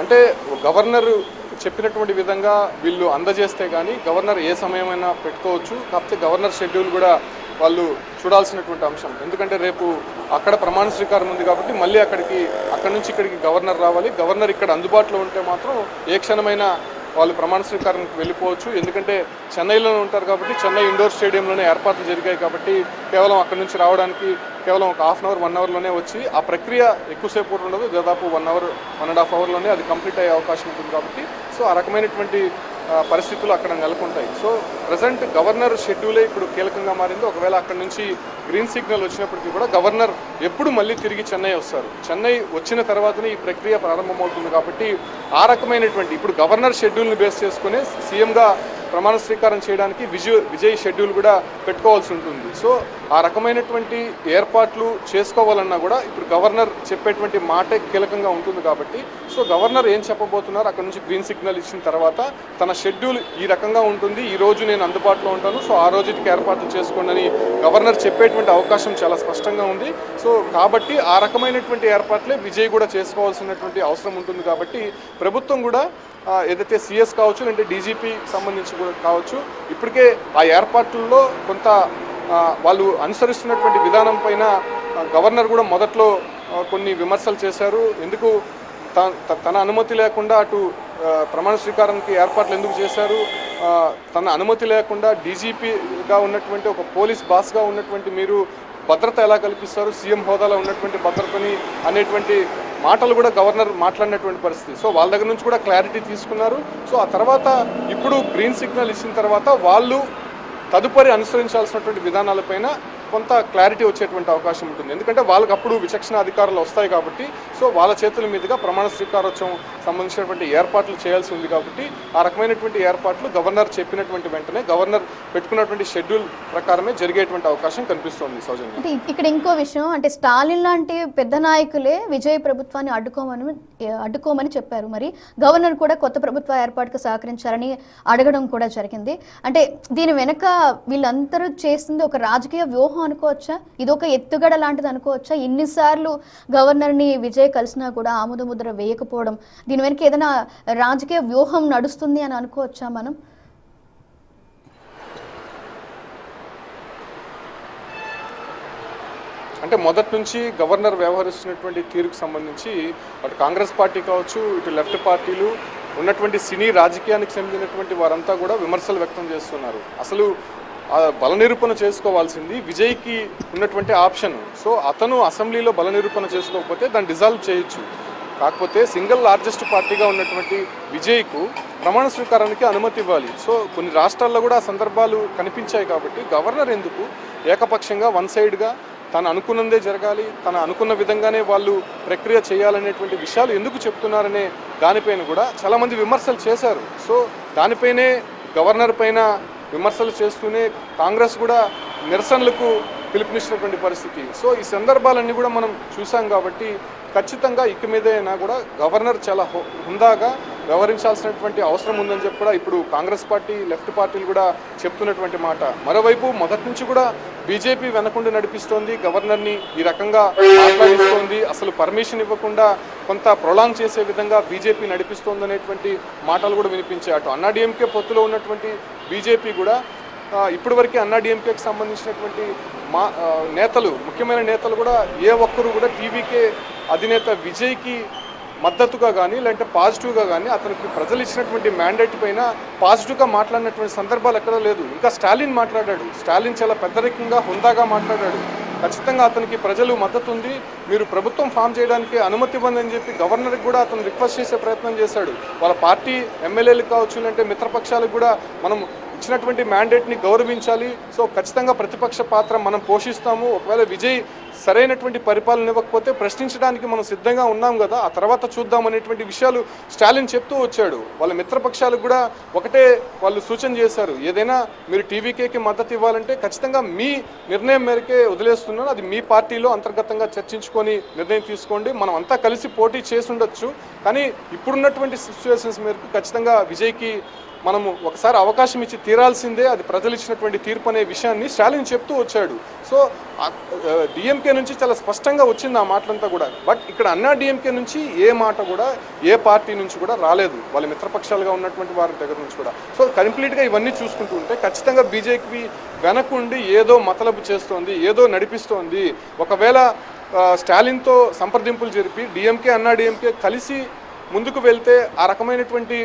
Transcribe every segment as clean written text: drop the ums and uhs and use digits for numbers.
అంటే గవర్నర్ చెప్పినటువంటి విధంగా వీళ్ళు అందజేస్తే కానీ గవర్నర్ ఏ సమయమైనా పెట్టుకోవచ్చు. కాకపోతే గవర్నర్ షెడ్యూల్ కూడా వాళ్ళు చూడాల్సినటువంటి అంశం. ఎందుకంటే రేపు అక్కడ ప్రమాణ స్వీకారం ఉంది కాబట్టి మళ్ళీ అక్కడి నుంచి ఇక్కడికి గవర్నర్ రావాలి. గవర్నర్ ఇక్కడ అందుబాటులో ఉంటే మాత్రం ఏ క్షణమైనా వాళ్ళు ప్రమాణ స్వీకారానికి వెళ్ళిపోవచ్చు. ఎందుకంటే చెన్నైలోనే ఉంటారు కాబట్టి చెన్నై ఇండోర్ స్టేడియంలోనే ఏర్పాట్లు జరిగాయి కాబట్టి కేవలం అక్కడి నుంచి రావడానికి కేవలం ఒక హాఫ్ అన్ అవర్ 1 అవర్లోనే వచ్చి ఆ ప్రక్రియ ఎక్కువసేపు ఉండదు. దాదాపు 1 అవర్ 1.5 అవర్లోనే అది కంప్లీట్ అయ్యే అవకాశం ఉంటుంది కాబట్టి సో ఆ రకమైనటువంటి పరిస్థితులు అక్కడ నెలకొంటాయి. సో ప్రజెంట్ గవర్నర్ షెడ్యూలే ఇప్పుడు కీలకంగా మారింది. ఒకవేళ అక్కడి నుంచి గ్రీన్ సిగ్నల్ వచ్చినప్పటికీ కూడా గవర్నర్ ఎప్పుడు మళ్ళీ తిరిగి చెన్నై వస్తారు. చెన్నై వచ్చిన తర్వాతనే ఈ ప్రక్రియ ప్రారంభమవుతుంది కాబట్టి ఆ రకమైనటువంటి ఇప్పుడు గవర్నర్ షెడ్యూల్ని బేస్ చేసుకునే సీఎంగా ప్రమాణ స్వీకారం చేయడానికి విజయ్ షెడ్యూల్ కూడా పెట్టుకోవాల్సి ఉంటుంది. సో ఆ రకమైనటువంటి ఏర్పాట్లు చేసుకోవాలన్నా కూడా ఇప్పుడు గవర్నర్ చెప్పేటువంటి మాటే కీలకంగా ఉంటుంది కాబట్టి సో గవర్నర్ ఏం చెప్పబోతున్నారు అక్కడ నుంచి గ్రీన్ సిగ్నల్ ఇచ్చిన తర్వాత తన షెడ్యూల్ ఈ రకంగా ఉంటుంది, ఈ రోజు నేను అందుబాటులో ఉంటాను, సో ఆ రోజుకి ఏర్పాట్లు చేసుకోండి అని గవర్నర్ చెప్పేటువంటి అవకాశం చాలా స్పష్టంగా ఉంది. సో కాబట్టి ఆ రకమైనటువంటి ఏర్పాట్లే విజయ్ కూడా చేసుకోవాల్సినటువంటి అవసరం ఉంటుంది. కాబట్టి ప్రభుత్వం కూడా ఏదైతే సిఎస్ కావచ్చు లేదంటే డీజీపీకి సంబంధించి కూడా కావచ్చు ఇప్పటికే ఆ ఏర్పాట్లలో కొంత వాళ్ళు అనుసరిస్తున్నటువంటి విధానం పైన గవర్నర్ కూడా మొదట్లో కొన్ని విమర్శలు చేశారు. ఎందుకు తన అనుమతి లేకుండా అటు ప్రమాణ స్వీకారానికి ఏర్పాట్లు ఎందుకు చేశారు, తన అనుమతి లేకుండా డీజీపీగా ఉన్నటువంటి ఒక పోలీస్ బాస్గా ఉన్నటువంటి మీరు భద్రత ఎలా కల్పిస్తారు, సీఎం హోదాలో ఉన్నటువంటి భద్రతని అనేటువంటి మాటలు కూడా గవర్నర్ మాట్లాడినటువంటి పరిస్థితి. సో వాళ్ళ దగ్గర నుంచి కూడా క్లారిటీ తీసుకున్నారు. సో ఆ తర్వాత ఇప్పుడు గ్రీన్ సిగ్నల్ ఇచ్చిన తర్వాత వాళ్ళు తదుపరి అనుసరించాల్సినటువంటి విధానాలపైన కొంత క్లారిటీ వచ్చేటువంటి అవకాశం ఉంటుంది. ఎందుకంటే వాళ్ళకి అప్పుడు విచక్షణ అధికారులు వస్తాయి కాబట్టి సో వాళ్ళ చేతుల మీదుగా ప్రమాణ స్వీకారోత్సవం సంబంధించినటువంటి ఏర్పాట్లు చేయాల్సి ఉంది కాబట్టి ఆ రకమైనటువంటి ఏర్పాట్లు గవర్నర్ చెప్పినటువంటి వెంటనే గవర్నర్ పెట్టుకున్నటువంటి షెడ్యూల్ ప్రకారమే జరిగేటువంటి అవకాశం కనిపిస్తోంది. సౌజన్య, అంటే ఇక్కడ ఇంకో విషయం, అంటే స్టాలిన్ లాంటి పెద్ద నాయకులే విజయ్ ప్రభుత్వాన్ని అడ్డుకోమని చెప్పారు. మరి గవర్నర్ కూడా కొత్త ప్రభుత్వ ఏర్పాటుకు సహకరించారని అడగడం కూడా జరిగింది. అంటే దీని వెనక వీళ్ళందరూ చేస్తుంది ఒక రాజకీయ వ్యూహం అనుకోవచ్చా, ఇది ఒక ఎత్తుగడ లాంటిది అనుకోవచ్చా? ఇన్నిసార్లు గవర్నర్ని విజయ్ కలిసినా కూడా ఆముదముద్ర వేయకపోవడం, దీని వెనక ఏదైనా రాజకీయ వ్యూహం నడుస్తుంది అని అనుకోవచ్చా మనం? అంటే మొదటి నుంచి గవర్నర్ వ్యవహరిస్తున్నటువంటి తీరుకు సంబంధించి అటు కాంగ్రెస్ పార్టీ కావచ్చు ఇటు లెఫ్ట్ పార్టీలు ఉన్నటువంటి సినీ రాజకీయానికి చెందినటువంటి వారంతా కూడా విమర్శలు వ్యక్తం చేస్తున్నారు. అసలు బల నిరూపణ చేసుకోవాల్సింది విజయ్కి ఉన్నటువంటి ఆప్షన్. సో అతను అసెంబ్లీలో బల నిరూపణ చేసుకోకపోతే దాన్ని డిజాల్వ్ చేయొచ్చు. కాకపోతే సింగిల్ లార్జెస్ట్ పార్టీగా ఉన్నటువంటి విజయ్కు ప్రమాణ స్వీకారానికి అనుమతి ఇవ్వాలి. సో కొన్ని రాష్ట్రాల్లో కూడా ఆ సందర్భాలు కనిపించాయి కాబట్టి గవర్నర్ ఎందుకు ఏకపక్షంగా వన్ సైడ్గా తను అనుకున్నదే జరగాలి, తను అనుకున్న విధంగానే వాళ్ళు ప్రక్రియ చేయాలనేటువంటి విషయాలు ఎందుకు చెప్తున్నారనే దానిపైన కూడా చాలామంది విమర్శలు చేశారు. సో దానిపైనే గవర్నర్ పైన విమర్శలు చేస్తూనే కాంగ్రెస్ కూడా నిరసనలకు పిలుపునిచ్చినటువంటి పరిస్థితి. సో ఈ సందర్భాలన్నీ కూడా మనం చూసాం కాబట్టి ఖచ్చితంగా ఇక మీదైనా కూడా గవర్నర్ చాలా హుందాగా వ్యవహరించాల్సినటువంటి అవసరం ఉందని చెప్పి కూడా ఇప్పుడు కాంగ్రెస్ పార్టీ లెఫ్ట్ పార్టీలు కూడా చెప్తున్నటువంటి మాట. మరోవైపు మొదటి నుంచి కూడా బీజేపీ వెనకుండి నడిపిస్తోంది, గవర్నర్ని ఈ రకంగా మాట్లాడిస్తోంది, అసలు పర్మిషన్ ఇవ్వకుండా కొంత ప్రొలాంగ్ చేసే విధంగా బీజేపీ నడిపిస్తోంది అనేటువంటి మాటలు కూడా వినిపించాయి. అటు అన్నాడీఎంకే పొత్తులో ఉన్నటువంటి బీజేపీ కూడా ఇప్పటివరకు అన్నాడీఎంకేకి సంబంధించినటువంటి నేతలు ముఖ్యమైన నేతలు కూడా ఏ ఒక్కరు కూడా టీవీకే అధినేత విజయ్కి మద్దతుగా కానీ లేదంటే పాజిటివ్గా కానీ అతనికి ప్రజలు ఇచ్చినటువంటి మ్యాండేట్ పైన పాజిటివ్గా మాట్లాడినటువంటి సందర్భాలు ఎక్కడా లేదు. ఇంకా స్టాలిన్ మాట్లాడాడు, స్టాలిన్ చాలా పెద్దరికంగా హుందాగా మాట్లాడాడు. ఖచ్చితంగా అతనికి ప్రజలు మద్దతు ఉంది, మీరు ప్రభుత్వం ఫామ్ చేయడానికి అనుమతి ఇవ్వండి అని చెప్పి గవర్నర్కి కూడా అతను రిక్వెస్ట్ చేసే ప్రయత్నం చేశాడు. వాళ్ళ పార్టీ ఎమ్మెల్యేలకు కావచ్చు లేదంటే మిత్రపక్షాలకు కూడా మనం ఇచ్చినటువంటి మ్యాండేట్ని గౌరవించాలి, సో ఖచ్చితంగా ప్రతిపక్ష పాత్ర మనం పోషిస్తాము, ఒకవేళ విజయ్ సరైనటువంటి పరిపాలన ఇవ్వకపోతే ప్రశ్నించడానికి మనం సిద్ధంగా ఉన్నాం కదా, ఆ తర్వాత చూద్దాం అనేటువంటి విషయాలు స్టాలిన్ చెప్తూ వచ్చాడు. వాళ్ళ మిత్రపక్షాలకు కూడా ఒకటే వాళ్ళు సూచన చేశారు, ఏదైనా మీరు టీవీకేకి మద్దతు ఇవ్వాలంటే ఖచ్చితంగా మీ నిర్ణయం మేరకే వదిలేస్తున్నాను, అది మీ పార్టీలో అంతర్గతంగా చర్చించుకొని నిర్ణయం తీసుకోండి, మనం అంతా కలిసి పోటీ చేసి ఉండొచ్చు, కానీ ఇప్పుడున్నటువంటి సిచ్యువేషన్స్ మేరకు ఖచ్చితంగా విజయ్కి మనము ఒకసారి అవకాశం ఇచ్చి తీరాల్సిందే, అది ప్రజలు ఇచ్చినటువంటి తీర్పు అనే విషయాన్ని స్టాలిన్ చెప్తూ వచ్చాడు. సో డిఎంకే నుంచి చాలా స్పష్టంగా వచ్చింది ఆ మాటలంతా కూడా. బట్ ఇక్కడ అన్నా డిఎంకే నుంచి ఏ మాట కూడా ఏ పార్టీ నుంచి కూడా రాలేదు, వాళ్ళ మిత్రపక్షాలుగా ఉన్నటువంటి వారి దగ్గర నుంచి కూడా. సో కంప్లీట్గా ఇవన్నీ చూసుకుంటూ ఉంటే ఖచ్చితంగా బీజేపీ వెనకుండి ఏదో మతలబు చేస్తోంది, ఏదో నడిపిస్తోంది. ఒకవేళ స్టాలిన్తో సంప్రదింపులు జరిపి డిఎంకే అన్నా డిఎంకే కలిసి ముందుకు వెళ్తే ఆ రకమైనటువంటి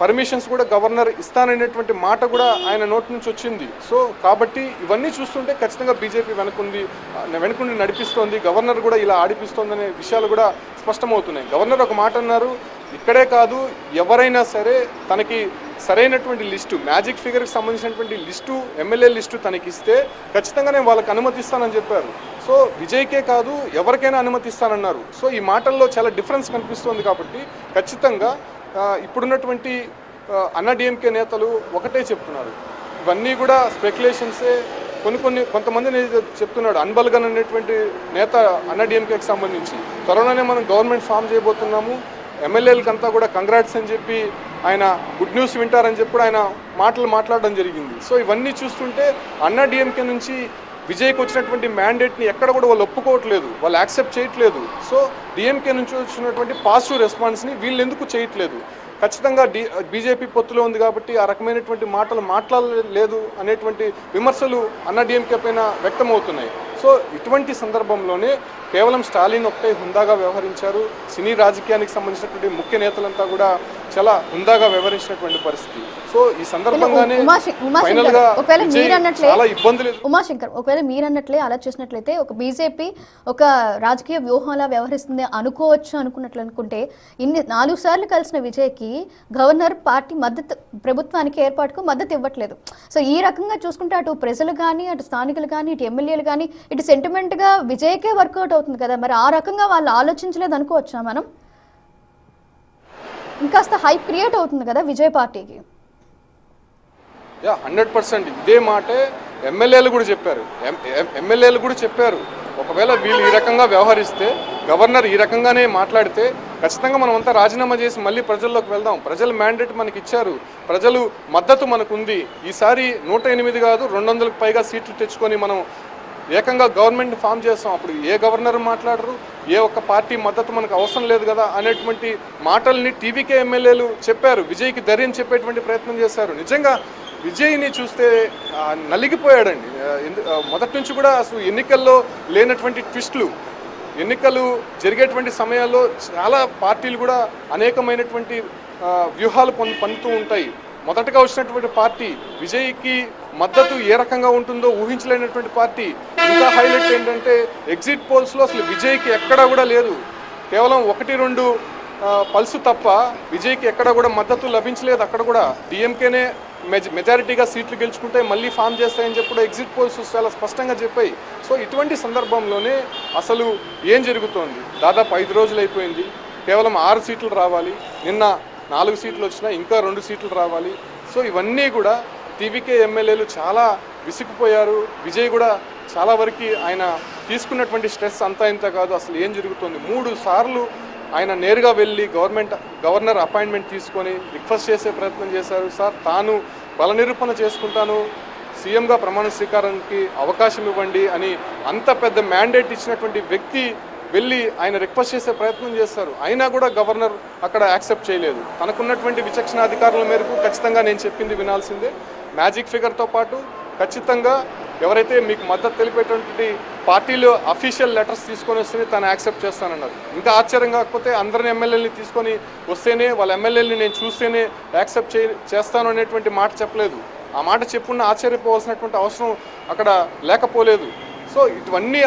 పర్మిషన్స్ కూడా గవర్నర్ ఇస్తాననేటువంటి మాట కూడా ఆయన నోటి నుంచి వచ్చింది. సో కాబట్టి ఇవన్నీ చూస్తుంటే ఖచ్చితంగా బీజేపీ వెనుకుండి నడిపిస్తోంది, గవర్నర్ కూడా ఇలా ఆడిపిస్తోంది అనే విషయాలు కూడా స్పష్టమవుతున్నాయి. గవర్నర్ ఒక మాట అన్నారు, ఇక్కడే కాదు ఎవరైనా సరే తనకి సరైనటువంటి లిస్టు, మ్యాజిక్ ఫిగర్కి సంబంధించినటువంటి లిస్టు, ఎమ్మెల్యే లిస్టు తనకి ఇస్తే ఖచ్చితంగా నేను వాళ్ళకి అనుమతిస్తానని చెప్పారు. సో విజయ్కే కాదు ఎవరికైనా అనుమతిస్తానన్నారు. సో ఈ మాటల్లో చాలా డిఫరెన్స్ కనిపిస్తోంది. కాబట్టి ఖచ్చితంగా ఇప్పుడున్నటువంటి అన్నా డిఎంకే నేతలు ఒకటే చెప్తున్నారు, ఇవన్నీ కూడా స్పెక్యులేషన్సే. కొంతమంది చెప్తున్నాడు, అన్బల్గన్ అనేటువంటి నేత అన్నా డిఎంకేకి సంబంధించి త్వరలోనే మనం గవర్నమెంట్ ఫామ్ చేయబోతున్నాము, ఎమ్మెల్యేలకంతా కూడా కంగ్రాట్స్ అని చెప్పి ఆయన గుడ్ న్యూస్ వింటారని చెప్పి కూడా ఆయన మాట్లాడడం జరిగింది. సో ఇవన్నీ చూస్తుంటే అన్నా డిఎంకే నుంచి విజయ్కి వచ్చినటువంటి మ్యాండేట్ని ఎక్కడ కూడా వాళ్ళు ఒప్పుకోవట్లేదు, వాళ్ళు యాక్సెప్ట్ చేయట్లేదు. సో డిఎంకే నుంచి వచ్చినటువంటి పాజిటివ్ రెస్పాన్స్ని వీళ్ళు ఎందుకు చేయట్లేదు? ఖచ్చితంగా బీజేపీ పొత్తులో ఉంది కాబట్టి ఆ రకమైనటువంటి మాటలు మాట్లాడలేదు అనేటువంటి విమర్శలు అన్నా డిఎంకే పైన వ్యక్తమవుతున్నాయి. సో ఇటువంటి సందర్భంలోనే కేవలం స్టాలిన్ ఒకటే హుందాగా వ్యవహరించారు, సినీ రాజకీయానికి సంబంధించినటువంటి ముఖ్య నేతలంతా కూడా చాలా హుందాగా వ్యవహరించినటువంటి పరిస్థితి. సో ఈ సందర్భంగానే ఫైనల్గా చాలా ఇబ్బందులు. ఉమాశంకర్, ఒకవేళ మీరన్నట్లే అలా చేసినట్లయితే ఒక బీజేపీ ఒక రాజకీయ వ్యూహంలా వ్యవహరిస్తుంది అనుకోవచ్చు అనుకుంటే 4 సార్లు కలిసిన విజయ్కి గవర్నర్ పార్టీ మద్దతు, ప్రభుత్వానికి ఏర్పాటుకు మద్దతు ఇవ్వట్లేదు. సో ఈ రకంగా చూసుకుంటే అటు ప్రజలు కానీ, అటు స్థానికులు కానీ, ఇటు ఎమ్మెల్యేలు కానీ, ఇటు సెంటిమెంట్గా విజయ్కే వర్కౌట్ అవుతుంది కదా. మరి ఆ రకంగా వాళ్ళు ఆలోచించలేదు అనుకోవచ్చా మనం? ఇంకాస్త హైప్ క్రియేట్ అవుతుంది కదా విజయ్ పార్టీకి. 100% ఇదే మాటే ఎమ్మెల్యేలు కూడా చెప్పారు. ఒకవేళ వీళ్ళు ఈ రకంగా వ్యవహరిస్తే, గవర్నర్ ఈ రకంగానే మాట్లాడితే ఖచ్చితంగా మనం అంతా రాజీనామా చేసి మళ్ళీ ప్రజల్లోకి వెళ్దాం. ప్రజలు మ్యాండేట్ మనకి ఇచ్చారు, ప్రజలు మద్దతు మనకు ఉంది. ఈసారి 108 కాదు 200కు పైగా సీట్లు తెచ్చుకొని మనం ఏకంగా గవర్నమెంట్ ఫామ్ చేస్తాం. అప్పుడు ఏ గవర్నర్ మాట్లాడరు, ఏ ఒక్క పార్టీ మద్దతు మనకు అవసరం లేదు కదా అనేటువంటి మాటల్ని టీవీకే ఎమ్మెల్యేలు చెప్పారు. విజయ్కి ధైర్యం చెప్పేటువంటి ప్రయత్నం చేశారు. నిజంగా విజయ్ని చూస్తే నలిగిపోయాడండి. మొదటి నుంచి కూడా అసలు ఎన్నికల్లో లేనటువంటి ట్విస్టులు, ఎన్నికలు జరిగేటువంటి సమయాల్లో చాలా పార్టీలు కూడా అనేకమైనటువంటి వ్యూహాలు పన్నుతూ ఉంటాయి. మొదటగా వచ్చినటువంటి పార్టీ విజయ్కి మద్దతు ఏ రకంగా ఉంటుందో ఊహించలేనటువంటి పార్టీ. ఇంకా హైలైట్ ఏంటంటే ఎగ్జిట్ పోల్స్లో అసలు విజయ్కి ఎక్కడా కూడా లేదు, కేవలం 1-2 పల్సు తప్ప విజయ్కి ఎక్కడ కూడా మద్దతు లభించలేదు. అక్కడ కూడా డిఎంకేనే మెజారిటీగా సీట్లు గెలుచుకుంటే మళ్ళీ ఫామ్ చేస్తాయని చెప్పి కూడా ఎగ్జిట్ పోల్స్ చాలా స్పష్టంగా చెప్పాయి. సో ఇటువంటి సందర్భంలోనే అసలు ఏం జరుగుతోంది? దాదాపు 5 రోజులు అయిపోయింది, కేవలం 6 సీట్లు రావాలి. నిన్న 4 సీట్లు వచ్చినా ఇంకా 2 సీట్లు రావాలి. సో ఇవన్నీ కూడా టీవీకే ఎమ్మెల్యేలు చాలా విసిగిపోయారు. విజయ్ కూడా చాలా వరకు ఆయన తీసుకున్నటువంటి స్ట్రెస్ అంతా ఇంత కాదు. అసలు ఏం జరుగుతుంది? 3 సార్లు ఆయన నేరుగా వెళ్ళి గవర్నర్ అపాయింట్మెంట్ తీసుకొని రిక్వెస్ట్ చేసే ప్రయత్నం చేశారు. సార్, తాను బల నిరూపణ చేసుకుంటాను, సీఎంగా ప్రమాణ స్వీకారానికి అవకాశం ఇవ్వండి అని అంత పెద్ద మ్యాండేట్ ఇచ్చినటువంటి వ్యక్తి వెళ్ళి ఆయన రిక్వెస్ట్ చేసే ప్రయత్నం చేస్తారు. అయినా కూడా గవర్నర్ అక్కడ యాక్సెప్ట్ చేయలేదు. తనకున్నటువంటి విచక్షణ అధికారుల మేరకు ఖచ్చితంగా నేను చెప్పింది వినాల్సిందే, మ్యాజిక్ ఫిగర్తో పాటు ఖచ్చితంగా ఎవరైతే మీకు మద్దతు తెలిపేటువంటి పార్టీలో అఫీషియల్ లెటర్స్ తీసుకొని వస్తేనే తను యాక్సెప్ట్ చేస్తానన్నారు. ఇంకా ఆశ్చర్యం కాకపోతే అందరిని ఎమ్మెల్యేలని తీసుకొని వస్తేనే, వాళ్ళ ఎమ్మెల్యేలని నేను చూస్తేనే యాక్సెప్ట్ చేస్తాను అనేటువంటి మాట చెప్పలేదు. ఆ మాట చెప్పున్న ఆశ్చర్యపోవాల్సినటువంటి అవసరం అక్కడ లేకపోలేదు. సో ఇవన్నీ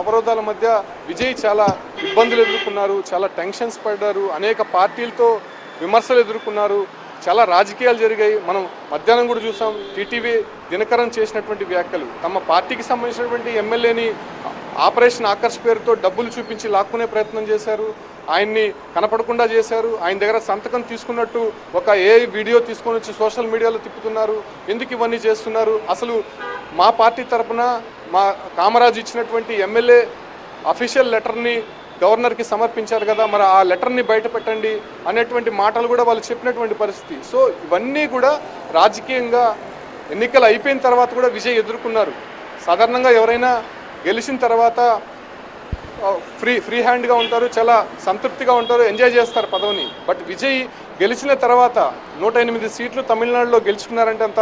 అవరోధాల మధ్య విజయ్ చాలా ఇబ్బందులు ఎదుర్కొన్నారు, చాలా టెన్షన్స్ పడ్డారు, అనేక పార్టీలతో విమర్శలు ఎదుర్కొన్నారు, చాలా రాజకీయాలు జరిగాయి. మనం మధ్యాహ్నం కూడా చూసాం, టీటీవీ దినకరన్ చేసినటువంటి వ్యాఖ్యలు. తమ పార్టీకి సంబంధించినటువంటి ఎమ్మెల్యేని ఆపరేషన్ ఆకర్ష్ పేరుతో డబ్బులు చూపించి లాక్కునే ప్రయత్నం చేశారు, ఆయన్ని కనపడకుండా చేశారు. ఆయన దగ్గర సంతకం తీసుకున్నట్టు ఒక వీడియో తీసుకొని వచ్చి సోషల్ మీడియాలో తిప్పుతున్నారు. ఎందుకు ఇవన్నీ చేస్తున్నారు? అసలు మా పార్టీ తరఫున మా కామరాజ్ ఇచ్చినటువంటి ఎమ్మెల్యే అఫీషియల్ లెటర్ని గవర్నర్కి సమర్పించారు కదా, మరి ఆ లెటర్ని బయట పెట్టండి అనేటువంటి మాటలు కూడా వాళ్ళు చెప్పినటువంటి పరిస్థితి. సో ఇవన్నీ కూడా రాజకీయంగా ఎన్నికలు అయిపోయిన తర్వాత కూడా విజయ్ ఎదుర్కొన్నారు. సాధారణంగా ఎవరైనా గెలిచిన తర్వాత ఫ్రీ హ్యాండ్గా ఉంటారు, చాలా సంతృప్తిగా ఉంటారు, ఎంజాయ్ చేస్తారు పదవిని. బట్ విజయ్ గెలిచిన తర్వాత 108 సీట్లు తమిళనాడులో గెలుచుకున్నారంటే అంత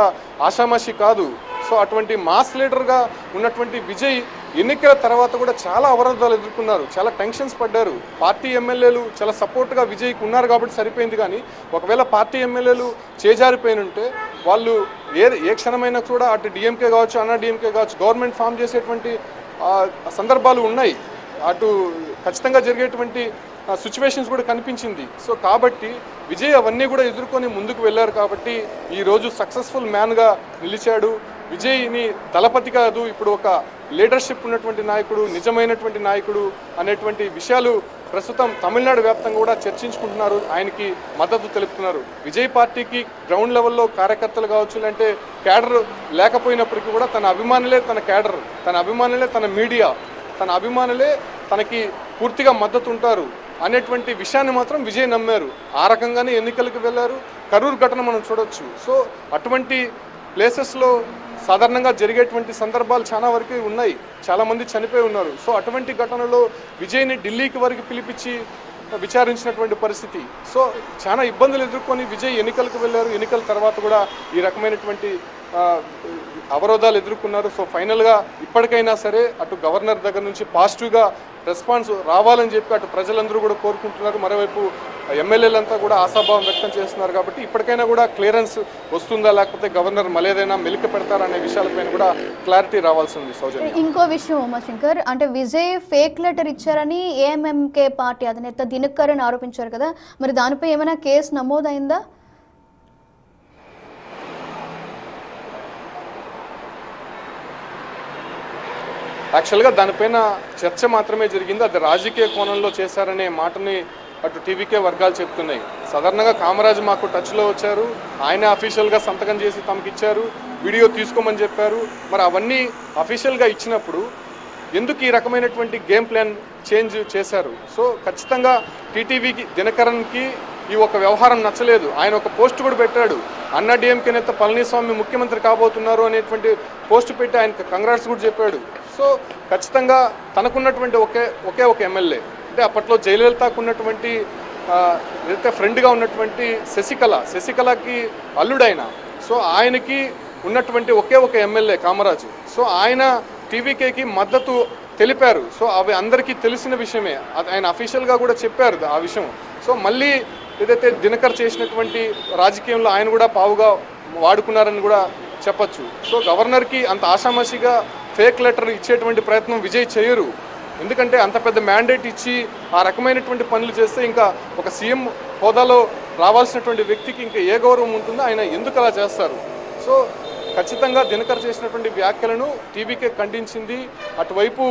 ఆషామాషి కాదు. సో అటువంటి మాస్ లీడర్గా ఉన్నటువంటి విజయ్ ఎన్నికల తర్వాత కూడా చాలా అవరోధాలు ఎదుర్కొన్నారు, చాలా టెన్షన్స్ పడ్డారు. పార్టీ ఎమ్మెల్యేలు చాలా సపోర్ట్గా విజయ్కి ఉన్నారు కాబట్టి సరిపోయింది. కానీ ఒకవేళ పార్టీ ఎమ్మెల్యేలు చేజారిపోయినుంటే వాళ్ళు ఏ క్షణమైనా కూడా అటు డిఎంకే కావచ్చు, అన్నా డిఎంకే కావచ్చు, గవర్నమెంట్ ఫామ్ చేసేటువంటి సందర్భాలు ఉన్నాయి. అటు ఖచ్చితంగా జరిగేటువంటి సిచ్యువేషన్స్ కూడా కనిపించింది. సో కాబట్టి విజయ్ అవన్నీ కూడా ఎదుర్కొని ముందుకు వెళ్ళారు కాబట్టి ఈరోజు సక్సెస్ఫుల్ మ్యాన్గా నిలిచాడు. విజయ్ని దళపతి కాదు, ఇప్పుడు ఒక లీడర్షిప్ ఉన్నటువంటి నాయకుడు, నిజమైనటువంటి నాయకుడు అనేటువంటి విషయాలు ప్రస్తుతం తమిళనాడు వ్యాప్తంగా కూడా చర్చించుకుంటున్నారు, ఆయనకి మద్దతు తెలుపుతున్నారు. విజయ్ పార్టీకి గ్రౌండ్ లెవెల్లో కార్యకర్తలు కావచ్చు, అంటే క్యాడర్ లేకపోయినప్పటికీ కూడా తన అభిమానులే తన క్యాడర్, తన అభిమానులే తన మీడియా, తన అభిమానులే తనకి పూర్తిగా మద్దతు ఉంటారు అనేటువంటి విషయాన్ని మాత్రం విజయ్ నమ్మారు. ఆ రకంగానే ఎన్నికలకు వెళ్ళారు. కరూరు ఘటన మనం చూడొచ్చు. సో అటువంటి ప్లేసెస్లో సాధారణంగా జరిగేటువంటి సందర్భాలు చాలా వరకు ఉన్నాయి, చాలామంది చనిపోయి ఉన్నారు. సో అటువంటి ఘటనలో విజయ్ని ఢిల్లీకి వరకు పిలిపించి విచారించినటువంటి పరిస్థితి. సో చాలా ఇబ్బందులు ఎదుర్కొని విజయ్ ఎన్నికలకు వెళ్ళారు. ఎన్నికల తర్వాత కూడా ఈ రకమైనటువంటి అవరోధాలు ఎదుర్కొన్నారు. సో ఫైనల్గా ఇప్పటికైనా సరే అటు గవర్నర్ దగ్గర నుంచి పాజిటివ్గా రెస్పాన్స్ రావాలని చెప్పి అటు ప్రజలందరూ కూడా కోరుకుంటున్నారు. మరోవైపు ఎమ్మెల్యేలంతా కూడా ఆశాభావం వ్యక్తం చేస్తున్నారు. కాబట్టి ఇప్పటికైనా కూడా క్లియరెన్స్ వస్తుందా, లేకపోతే గవర్నర్ మళ్ళేదైనా మెలిక పెడతారా అనే విషయాలపైన కూడా క్లారిటీ రావాల్సి ఉంది. సౌజన్య, ఇంకో విషయం ఉమాశంకర్, అంటే విజయ్ ఫేక్ లెటర్ ఇచ్చారని ఏఎంఎంకే పార్టీ అధినేత దినకరన్ ఆరోపించారు కదా, మరి దానిపై ఏమైనా కేసు నమోదైందా? యాక్చువల్గా దానిపైన చర్చ మాత్రమే జరిగింది. అది రాజకీయ కోణంలో చేశారనే మాటని అటు టీవీకే వర్గాలు చెప్తున్నాయి. సాధారణంగా కామరాజు మాకు టచ్లో వచ్చారు, ఆయన అఫీషియల్గా సంతకం చేసి తమకు ఇచ్చారు, వీడియో తీసుకోమని చెప్పారు. మరి అవన్నీ అఫీషియల్గా ఇచ్చినప్పుడు ఎందుకు ఈ రకమైనటువంటి గేమ్ ప్లాన్ చేంజ్ చేశారు? సో ఖచ్చితంగా టీటీవీకి దినకరన్కి ఈ ఒక వ్యవహారం నచ్చలేదు. ఆయన ఒక పోస్ట్ కూడా పెట్టాడు, అన్నా డిఎంకే నేత పళనిస్వామి ముఖ్యమంత్రి కాబోతున్నారు అనేటువంటి పోస్ట్ పెట్టి ఆయనకు కంగ్రాట్స్ కూడా చెప్పాడు. సో ఖచ్చితంగా తనకున్నటువంటి ఒకే ఒక ఎమ్మెల్యే, అంటే అప్పట్లో జయలలితకు ఉన్నటువంటి ఏదైతే ఫ్రెండ్గా ఉన్నటువంటి శశికళకి అల్లుడైన, సో ఆయనకి ఉన్నటువంటి ఒకే ఒక ఎమ్మెల్యే కామరాజు. సో ఆయన టీవీకేకి మద్దతు తెలిపారు. సో అవి అందరికీ తెలిసిన విషయమే, అది ఆయన అఫీషియల్గా కూడా చెప్పారు ఆ విషయం. సో మళ్ళీ ఏదైతే దినకర్ చేసినటువంటి రాజకీయంలో ఆయన కూడా పావుగా వాడుకున్నారని కూడా చెప్పచ్చు. సో గవర్నర్కి అంత ఆషామాషిగా ఫేక్ లెటర్ ఇచ్చేటువంటి ప్రయత్నం విజయ్ చేయరు. ఎందుకంటే అంత పెద్ద మ్యాండేట్ ఇచ్చి ఆ రకమైనటువంటి పనులు చేస్తే ఇంకా ఒక సీఎం హోదాలో రావాల్సినటువంటి వ్యక్తికి ఇంకా ఏ గౌరవం ఉంటుందో, ఆయన ఎందుకు అలా చేస్తారు? సో ఖచ్చితంగా దినకర్ చేసినటువంటి వ్యాఖ్యలను టీవీకే ఖండించింది. అటువైపు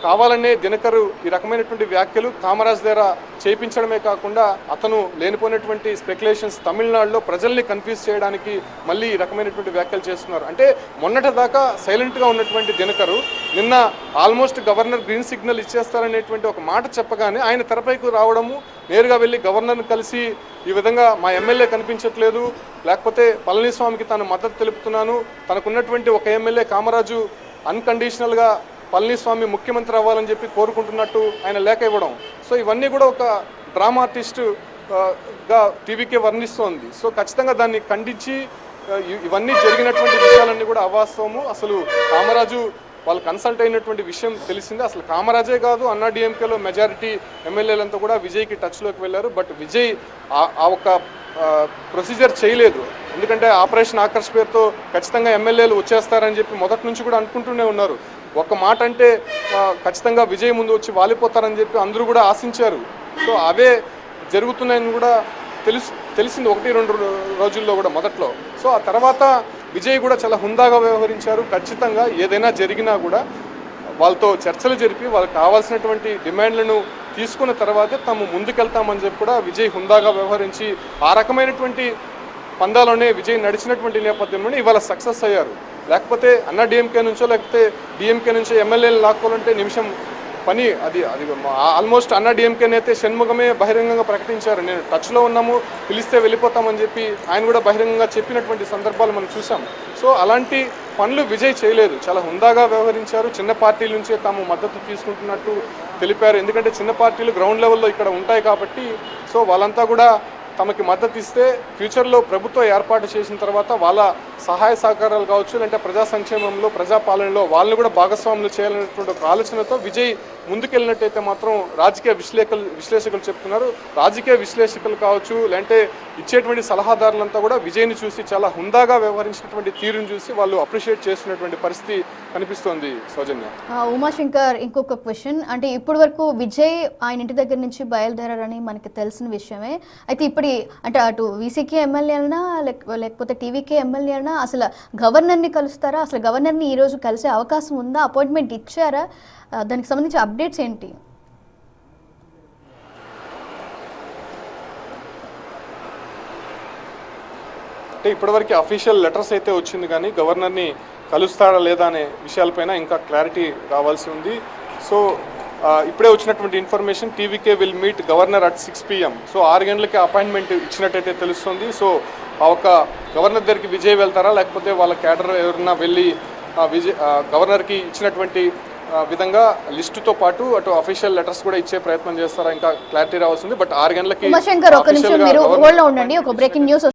కావాలనే దినకర్ ఈ రకమైనటువంటి వ్యాఖ్యలు కామరాజ్ దగ్గర చేయించడమే కాకుండా అతను లేనిపోయినటువంటి స్పెక్యులేషన్స్ తమిళనాడులో ప్రజల్ని కన్ఫ్యూజ్ చేయడానికి మళ్ళీ ఈ రకమైనటువంటి వ్యాఖ్యలు చేస్తున్నారు. అంటే మొన్నటి దాకా సైలెంట్గా ఉన్నటువంటి దినకరు నిన్న ఆల్మోస్ట్ గవర్నర్ గ్రీన్ సిగ్నల్ ఇచ్చేస్తారనేటువంటి ఒక మాట చెప్పగానే ఆయన తెరపైకి రావడము, నేరుగా వెళ్ళి గవర్నర్ని కలిసి ఈ విధంగా మా ఎమ్మెల్యే కనిపించట్లేదు, లేకపోతే పళనిస్వామికి తాను మద్దతు తెలుపుతున్నాను, తనకున్నటువంటి ఒక ఎమ్మెల్యే కామరాజు అన్కండిషనల్గా పళనిస్వామి ముఖ్యమంత్రి అవ్వాలని చెప్పి కోరుకుంటున్నట్టు ఆయన లేఖ ఇవ్వడం. సో ఇవన్నీ కూడా ఒక డ్రామా ఆర్టిస్టుగా టీవీకే వర్ణిస్తోంది. సో ఖచ్చితంగా దాన్ని ఖండించి ఇవన్నీ జరిగినటువంటి విషయాలన్నీ కూడా అవాస్తవము. అసలు కామరాజు వాళ్ళు కన్సల్ట్ అయినటువంటి విషయం తెలిసిందే. అసలు కామరాజే కాదు, అన్నా డిఎంకేలో మెజారిటీ ఎమ్మెల్యేలంతా కూడా విజయ్కి టచ్లోకి వెళ్ళారు. బట్ విజయ్ ఆ ఒక ప్రొసీజర్ చేయలేదు. ఎందుకంటే ఆపరేషన్ ఆకర్ష్ పేరుతో ఖచ్చితంగా ఎమ్మెల్యేలు వచ్చేస్తారని చెప్పి మొదటి నుంచి కూడా అనుకుంటూనే ఉన్నారు. ఒక్క మాట అంటే ఖచ్చితంగా విజయ్ ముందు వచ్చి వాలిపోతారని చెప్పి అందరూ కూడా ఆశించారు. సో అవే జరుగుతున్నాయని కూడా తెలిసింది 1-2 రోజుల్లో కూడా మొదట్లో. సో ఆ తర్వాత విజయ్ కూడా చాలా హుందాగా వ్యవహరించారు. ఖచ్చితంగా ఏదైనా జరిగినా కూడా వాళ్ళతో చర్చలు జరిపి వాళ్ళకి కావాల్సినటువంటి డిమాండ్లను తీసుకున్న తర్వాతే తాము ముందుకెళ్తామని చెప్పి కూడా విజయ్ హుందాగా వ్యవహరించి ఆ రకమైనటువంటి పందాలోనే విజయ్ నడిచినటువంటి నేపథ్యంలోనే ఇవాళ సక్సెస్ అయ్యారు. లేకపోతే అన్నా డిఎంకే నుంచో లేకపోతే డిఎంకే నుంచో ఎమ్మెల్యేలు లాక్కోవాలంటే నిమిషం పని అది అది ఆల్మోస్ట్ అన్నా డిఎంకే నేతే షణ్ముఖమే బహిరంగంగా ప్రకటించారు, నేను టచ్లో ఉన్నాము, పిలిస్తే వెళ్ళిపోతామని చెప్పి ఆయన కూడా బహిరంగంగా చెప్పినటువంటి సందర్భాలు మనం చూసాం. సో అలాంటి పనులు విజయ్ చేయలేదు, చాలా హుందాగా వ్యవహరించారు. చిన్న పార్టీల నుంచే తాము మద్దతు తీసుకుంటున్నట్టు తెలిపారు, ఎందుకంటే చిన్న పార్టీలు గ్రౌండ్ లెవెల్లో ఇక్కడ ఉంటాయి కాబట్టి. సో వాళ్ళంతా కూడా తమకి మద్దతు ఇస్తే ఫ్యూచర్లో ప్రభుత్వం ఏర్పాటు చేసిన తర్వాత వాళ్ళ సహాయ సహకారాలు కావచ్చు, లేదంటే ప్రజా సంక్షేమంలో ప్రజాపాలనలో వాళ్ళని కూడా భాగస్వాములు చేయాలనేటువంటి ఒక ఆలోచనతో విజయ్ ముందుకెళ్ళినట్టయితే మాత్రం రాజకీయ విశ్లేషకులు చెప్తున్నారు. రాజకీయ విశ్లేషకులు కావచ్చు, లేదంటే ఇచ్చేటువంటి సలహాదారులంతా కూడా విజయ్ని చూసి చాలా హుందాగా వ్యవహరించినటువంటి తీరుని చూసి వాళ్ళు అప్రిషియేట్ చేస్తున్నటువంటి పరిస్థితి కనిపిస్తోంది. సౌజన్య, ఉమాశంకర్, ఇంకొక క్వశ్చన్, అంటే ఇప్పటి వరకు విజయ్ ఆయన ఇంటి దగ్గర నుంచి బయలుదేరారని మనకి తెలిసిన విషయమే. అయితే ఇప్పుడు అంటే అటు వీసీకే ఎమ్మెల్యేనా లేకపోతే టీవీకే ఎమ్మెల్యేనా, అసలు గవర్నర్ని కలుస్తారా, అసలు గవర్నర్ని ఈరోజు కలిసే అవకాశం ఉందా, అపాయింట్మెంట్ ఇచ్చారా, దానికి సంబంధించి అప్డేట్స్ ఏంటి? అంటే ఇప్పటివరకు అఫీషియల్ లెటర్స్ అయితే వచ్చింది, కానీ గవర్నర్ని కలుస్తారా లేదా అనే విషయాలపైన ఇంకా క్లారిటీ రావాల్సి ఉంది. సో ఇప్పుడే వచ్చినటువంటి information, TVK will meet governor at 6 PM. So 6 గంటలకి అపాయింట్మెంట్ ఇచ్చినట్టయితే తెలుస్తుంది. సో ఆ ఒక్క గవర్నర్ దగ్గరికి విజయ్ వెళ్తారా, లేకపోతే వాళ్ళ క్యాడర్ ఎవరన్నా వెళ్ళి గవర్నర్కి ఇచ్చినటువంటి విధంగా లిస్టుతో పాటు అటు అఫీషియల్ లెటర్స్ కూడా ఇచ్చే ప్రయత్నం చేస్తారా, ఇంకా క్లారిటీ రావాల్సింది. బట్ 6 గంటలకి ఉమాశంకర్, ఒక నిమిషం మీరు హోల్డ్లో ఉండండి, ఒక బ్రేకింగ్ న్యూస్